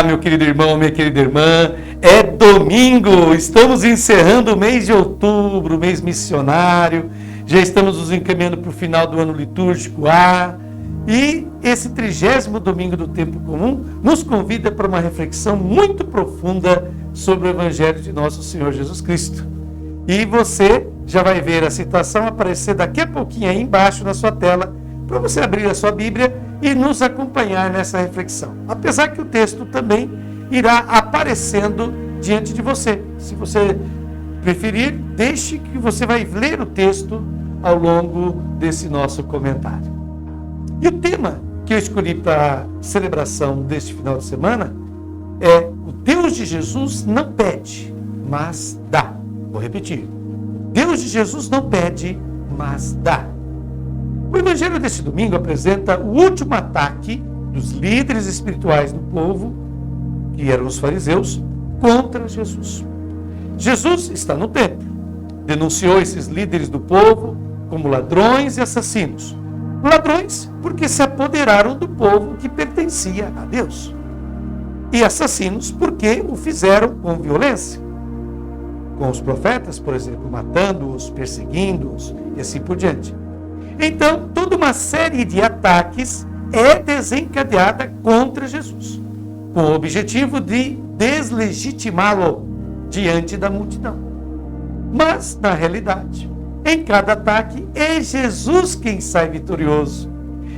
Olá, meu querido irmão, minha querida irmã. É domingo, estamos encerrando o mês de outubro, mês missionário. Já estamos nos encaminhando para o final do ano litúrgico A. E esse 30º domingo do tempo comum nos convida para uma reflexão muito profunda sobre o Evangelho de nosso Senhor Jesus Cristo. E você já vai ver a citação aparecer daqui a pouquinho aí embaixo na sua tela, para você abrir a sua Bíblia e nos acompanhar nessa reflexão. Apesar que o texto também irá aparecendo diante de você. Se você preferir, deixe que você vai ler o texto ao longo desse nosso comentário. E o tema que eu escolhi para a celebração deste final de semana é: o Deus de Jesus não pede, mas dá. Vou repetir. Deus de Jesus não pede, mas dá. O evangelho deste domingo apresenta o último ataque dos líderes espirituais do povo, que eram os fariseus, contra Jesus. Jesus está no templo, denunciou esses líderes do povo como ladrões e assassinos. Ladrões porque se apoderaram do povo que pertencia a Deus. E assassinos porque o fizeram com violência. Com os profetas, por exemplo, matando-os, perseguindo-os e assim por diante. Então, toda uma série de ataques é desencadeada contra Jesus, com o objetivo de deslegitimá-lo diante da multidão. Mas, na realidade, em cada ataque é Jesus quem sai vitorioso.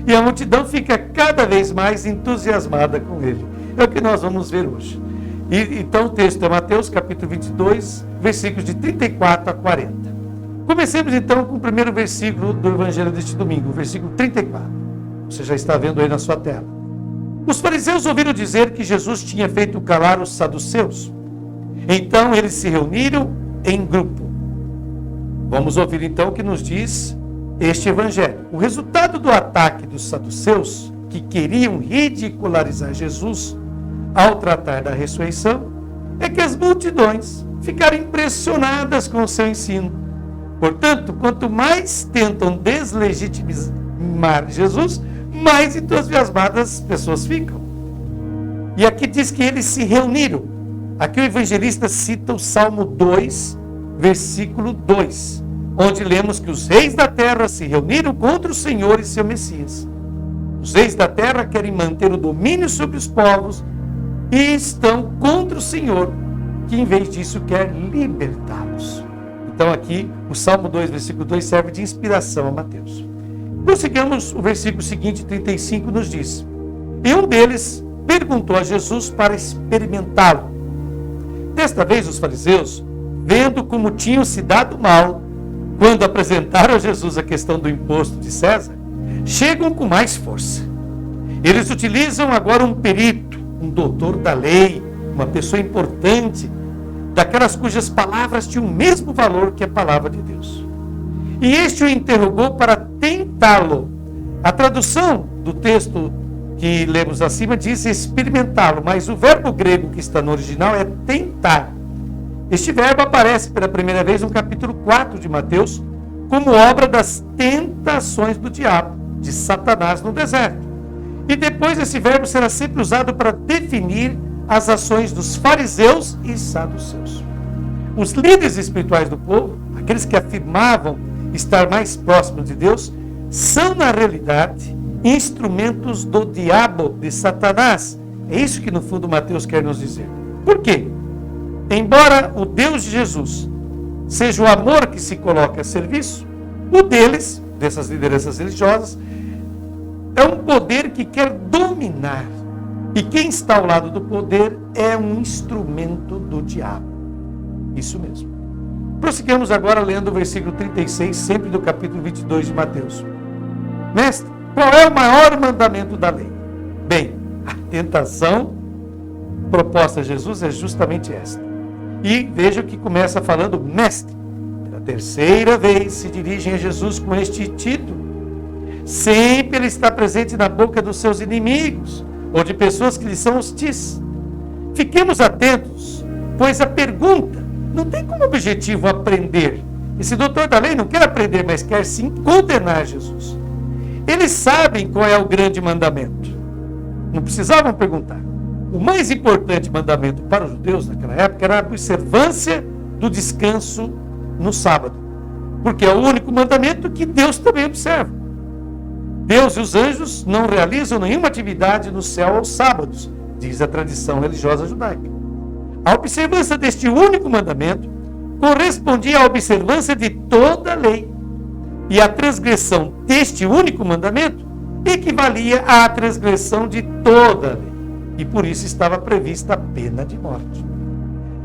E a multidão fica cada vez mais entusiasmada com ele. É o que nós vamos ver hoje. Então, o texto é Mateus, capítulo 22, versículos de 34 a 40. Comecemos então com o primeiro versículo do Evangelho deste domingo, o versículo 34. Você já está vendo aí na sua tela. Os fariseus ouviram dizer que Jesus tinha feito calar os saduceus. Então eles se reuniram em grupo. Vamos ouvir então o que nos diz este Evangelho. O resultado do ataque dos saduceus, que queriam ridicularizar Jesus ao tratar da ressurreição, é que as multidões ficaram impressionadas com o seu ensino. Portanto, quanto mais tentam deslegitimar Jesus, mais entusiasmadas as pessoas ficam. E aqui diz que eles se reuniram. Aqui o evangelista cita o Salmo 2, versículo 2, onde lemos que os reis da terra se reuniram contra o Senhor e seu Messias. Os reis da terra querem manter o domínio sobre os povos e estão contra o Senhor, que em vez disso quer libertá-los. Então aqui, o Salmo 2, versículo 2, serve de inspiração a Mateus. Prossigamos, o versículo seguinte, 35, nos diz: E um deles perguntou a Jesus para experimentá-lo. Desta vez, os fariseus, vendo como tinham se dado mal quando apresentaram a Jesus a questão do imposto de César, chegam com mais força. Eles utilizam agora um perito, um doutor da lei, uma pessoa importante, daquelas cujas palavras tinham o mesmo valor que a palavra de Deus. E este o interrogou para tentá-lo. A tradução do texto que lemos acima diz experimentá-lo, mas o verbo grego que está no original é tentar. Este verbo aparece pela primeira vez no capítulo 4 de Mateus, como obra das tentações do diabo, de Satanás no deserto. E depois esse verbo será sempre usado para definir as ações dos fariseus e saduceus. Os líderes espirituais do povo, aqueles que afirmavam estar mais próximos de Deus, são na realidade instrumentos do diabo, de Satanás. É isso que no fundo Mateus quer nos dizer. Por quê? Embora o Deus de Jesus seja o amor que se coloca a serviço, o deles, dessas lideranças religiosas, é um poder que quer dominar. E quem está ao lado do poder é um instrumento do diabo. Isso mesmo. Prosseguimos agora lendo o versículo 36, sempre do capítulo 22 de Mateus. Mestre, qual é o maior mandamento da lei? Bem, a tentação proposta a Jesus é justamente esta. E veja que começa falando mestre. Pela terceira vez se dirigem a Jesus com este título. Sempre ele está presente na boca dos seus inimigos, ou de pessoas que lhe são hostis. Fiquemos atentos, pois a pergunta não tem como objetivo aprender. Esse doutor da lei não quer aprender, mas quer sim condenar Jesus. Eles sabem qual é o grande mandamento. Não precisavam perguntar. o mais importante mandamento para os judeus naquela época era a observância do descanso no sábado, porque é o único mandamento que Deus também observa. Deus e os anjos não realizam nenhuma atividade no céu aos sábados, diz a tradição religiosa judaica. A observância deste único mandamento correspondia à observância de toda a lei, e a transgressão deste único mandamento equivalia à transgressão de toda a lei, e por isso estava prevista a pena de morte.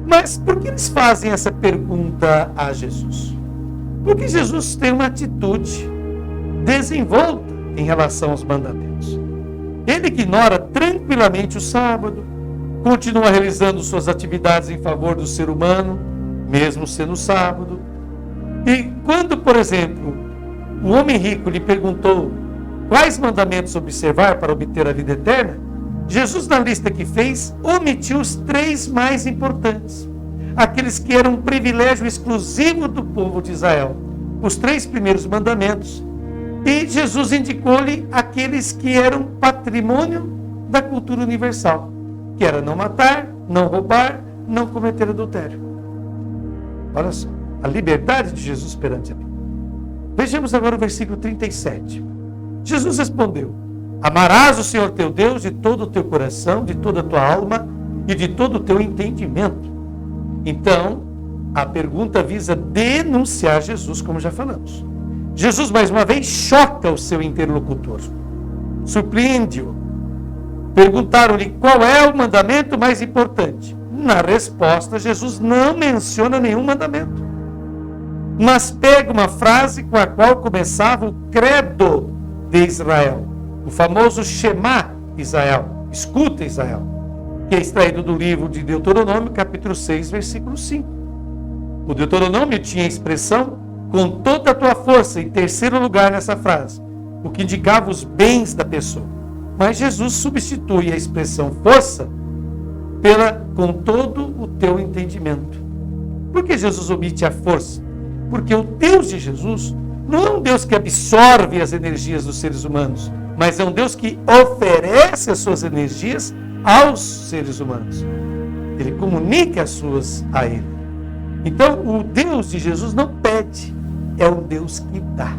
Mas por que eles fazem essa pergunta a Jesus? Porque Jesus tem uma atitude desenvolta em relação aos mandamentos. Ele ignora tranquilamente o sábado, continua realizando suas atividades em favor do ser humano, mesmo sendo sábado. E quando, por exemplo, o homem rico lhe perguntou quais mandamentos observar para obter a vida eterna, Jesus, na lista que fez, omitiu os 3 mais importantes, aqueles que eram um privilégio exclusivo do povo de Israel, os 3 primeiros mandamentos. E Jesus indicou-lhe aqueles que eram patrimônio da cultura universal, que era não matar, não roubar, não cometer adultério. Olha só, a liberdade de Jesus perante a lei. Vejamos agora o versículo 37. Jesus respondeu: amarás o Senhor teu Deus de todo o teu coração, de toda a tua alma e de todo o teu entendimento. Então, a pergunta visa denunciar Jesus, como já falamos. Jesus, mais uma vez, choca o seu interlocutor. Surpreende-o. Perguntaram-lhe qual é o mandamento mais importante. Na resposta, Jesus não menciona nenhum mandamento, mas pega uma frase com a qual começava o credo de Israel, o famoso Shema Israel, escuta Israel, que é extraído do livro de Deuteronômio, capítulo 6, versículo 5. O Deuteronômio tinha a expressão com toda a tua força em terceiro lugar nessa frase, o que indicava os bens da pessoa. Mas Jesus substitui a expressão força pela com todo o teu entendimento. Por que Jesus omite a força? Porque o Deus de Jesus não é um Deus que absorve as energias dos seres humanos, mas é um Deus que oferece as suas energias aos seres humanos. Ele comunica as suas a ele. Então, o Deus de Jesus não pede, é um Deus que dá.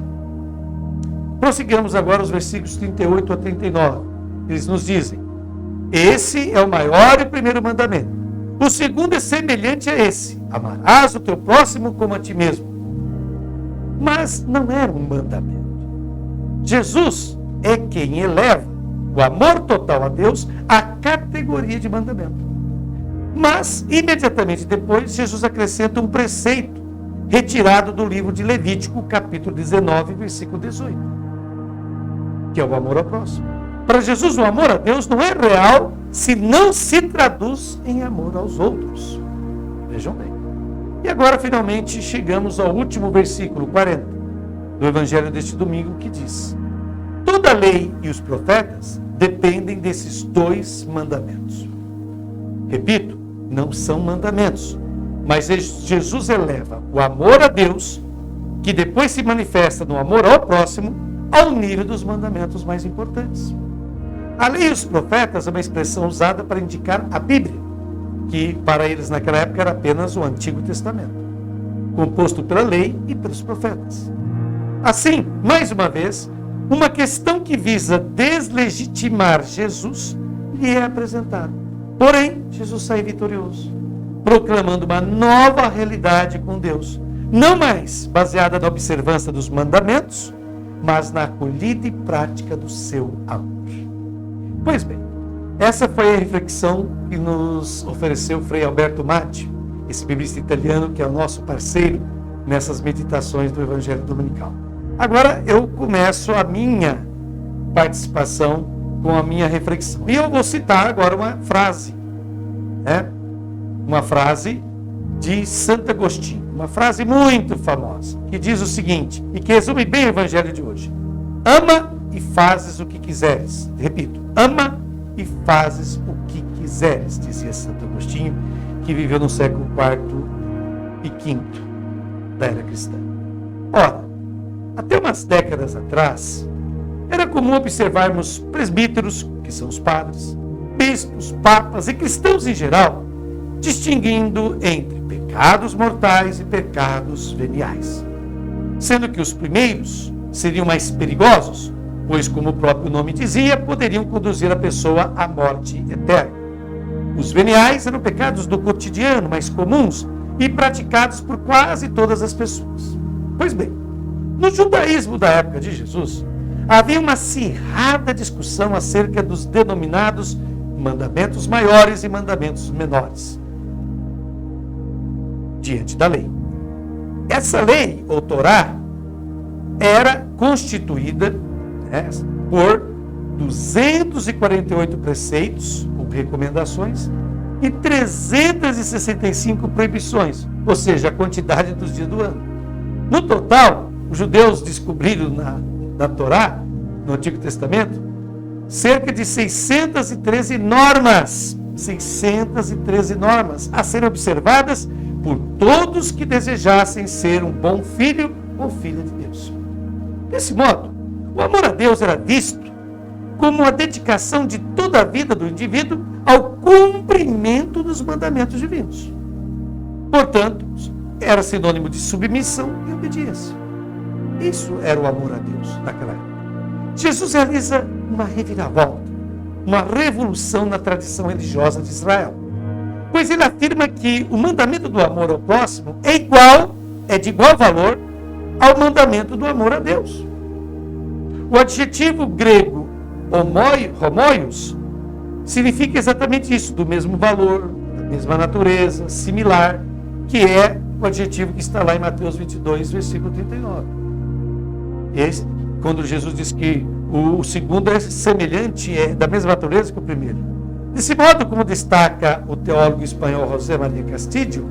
Prossigamos agora os versículos 38 a 39. Eles nos dizem: esse é o maior e primeiro mandamento. O segundo é semelhante a esse: amarás o teu próximo como a ti mesmo. Mas não era um mandamento. Jesus é quem eleva o amor total a Deus à categoria de mandamento. Mas, imediatamente depois, Jesus acrescenta um preceito retirado do livro de Levítico, capítulo 19, versículo 18, que é o amor ao próximo. Para Jesus, o amor a Deus não é real se não se traduz em amor aos outros. Vejam bem. E agora, finalmente, chegamos ao último versículo 40 do Evangelho deste domingo, que diz: toda a lei e os profetas dependem desses 2 mandamentos. Repito, não são mandamentos, mas Jesus eleva o amor a Deus, que depois se manifesta no amor ao próximo, ao nível dos mandamentos mais importantes. A lei e os profetas é uma expressão usada para indicar a Bíblia, que para eles naquela época era apenas o Antigo Testamento, composto pela lei e pelos profetas. Assim, mais uma vez, uma questão que visa deslegitimar Jesus lhe é apresentada. Porém, Jesus sai vitorioso, proclamando uma nova realidade com Deus, não mais baseada na observância dos mandamentos, mas na acolhida e prática do seu amor. Pois bem, essa foi a reflexão que nos ofereceu Frei Alberto Matti, esse biblista italiano que é o nosso parceiro nessas meditações do Evangelho Dominical. Agora eu começo a minha participação com a minha reflexão. E eu vou citar agora uma frase, uma frase de Santo Agostinho, uma frase muito famosa, que diz o seguinte, e que resume bem o Evangelho de hoje: ama e fazes o que quiseres. Repito, ama e fazes o que quiseres, dizia Santo Agostinho, que viveu no século IV e V da era cristã. Ora, até umas décadas atrás, era comum observarmos presbíteros, que são os padres, bispos, papas e cristãos em geral, distinguindo entre pecados mortais e pecados veniais. Sendo que os primeiros seriam mais perigosos, pois, como o próprio nome dizia, poderiam conduzir a pessoa à morte eterna. Os veniais eram pecados do cotidiano, mais comuns e praticados por quase todas as pessoas. Pois bem, no judaísmo da época de Jesus, havia uma acirrada discussão acerca dos denominados mandamentos maiores e mandamentos menores diante da lei. Essa lei, ou Torá, era constituída por 248 preceitos ou recomendações e 365 proibições, ou seja, a quantidade dos dias do ano. No total, os judeus descobriram na Torá, no Antigo Testamento, cerca de 613 normas a serem observadas por todos que desejassem ser um bom filho ou filha de Deus. Desse modo, o amor a Deus era visto como a dedicação de toda a vida do indivíduo ao cumprimento dos mandamentos divinos. Portanto, era sinônimo de submissão e obediência. Isso era o amor a Deus naquela época. Jesus realiza uma reviravolta, uma revolução na tradição religiosa de Israel, pois ele afirma que o mandamento do amor ao próximo é de igual valor ao mandamento do amor a Deus. O adjetivo grego homoios significa exatamente isso, do mesmo valor, da mesma natureza, similar, que é o adjetivo que está lá em Mateus 22, versículo 39. Quando Jesus diz que o segundo é semelhante, é da mesma natureza que o primeiro. Desse modo, como destaca o teólogo espanhol José Maria Castillo,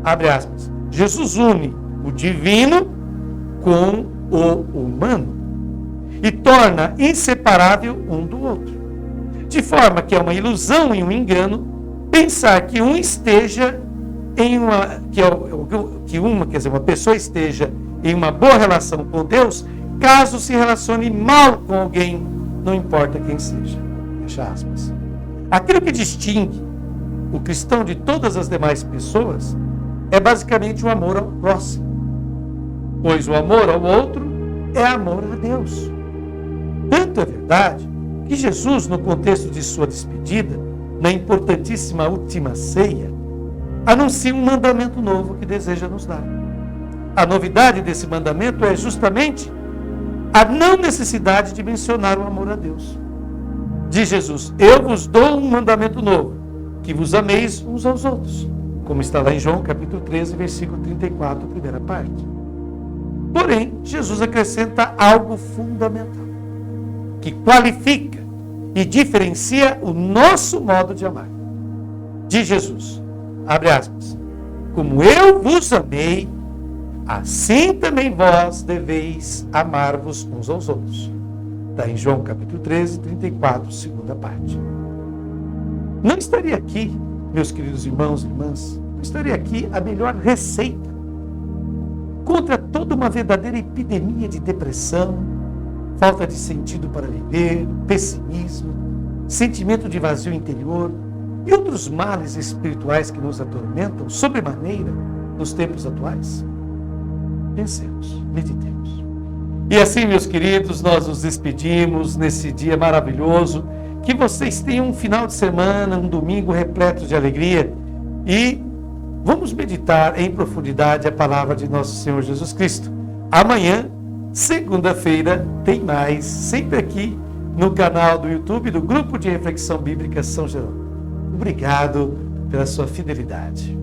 abre aspas, Jesus une o divino com o humano e torna inseparável um do outro. De forma que é uma ilusão e um engano pensar que uma pessoa esteja em uma boa relação com Deus, caso se relacione mal com alguém, não importa quem seja. Fecha aspas. Aquilo que distingue o cristão de todas as demais pessoas é basicamente o amor ao próximo, pois o amor ao outro é amor a Deus. Tanto é verdade que Jesus, no contexto de sua despedida, na importantíssima última ceia, anuncia um mandamento novo que deseja nos dar. A novidade desse mandamento é justamente a não necessidade de mencionar o amor a Deus. Diz Jesus, eu vos dou um mandamento novo, que vos ameis uns aos outros, como está lá em João capítulo 13, versículo 34, primeira parte. Porém, Jesus acrescenta algo fundamental, que qualifica e diferencia o nosso modo de amar. Diz Jesus, abre aspas, como eu vos amei, assim também vós deveis amar-vos uns aos outros. Está em João capítulo 13, 34, segunda parte. Não estaria aqui, meus queridos irmãos e irmãs, não estaria aqui a melhor receita contra toda uma verdadeira epidemia de depressão, falta de sentido para viver, pessimismo, sentimento de vazio interior e outros males espirituais que nos atormentam sobremaneira nos tempos atuais? Pensemos, meditemos. E assim, meus queridos, nós nos despedimos nesse dia maravilhoso. Que vocês tenham um final de semana, um domingo repleto de alegria. E vamos meditar em profundidade a palavra de nosso Senhor Jesus Cristo. Amanhã, segunda-feira, tem mais, sempre aqui no canal do YouTube do Grupo de Reflexão Bíblica São Jerônimo. Obrigado pela sua fidelidade.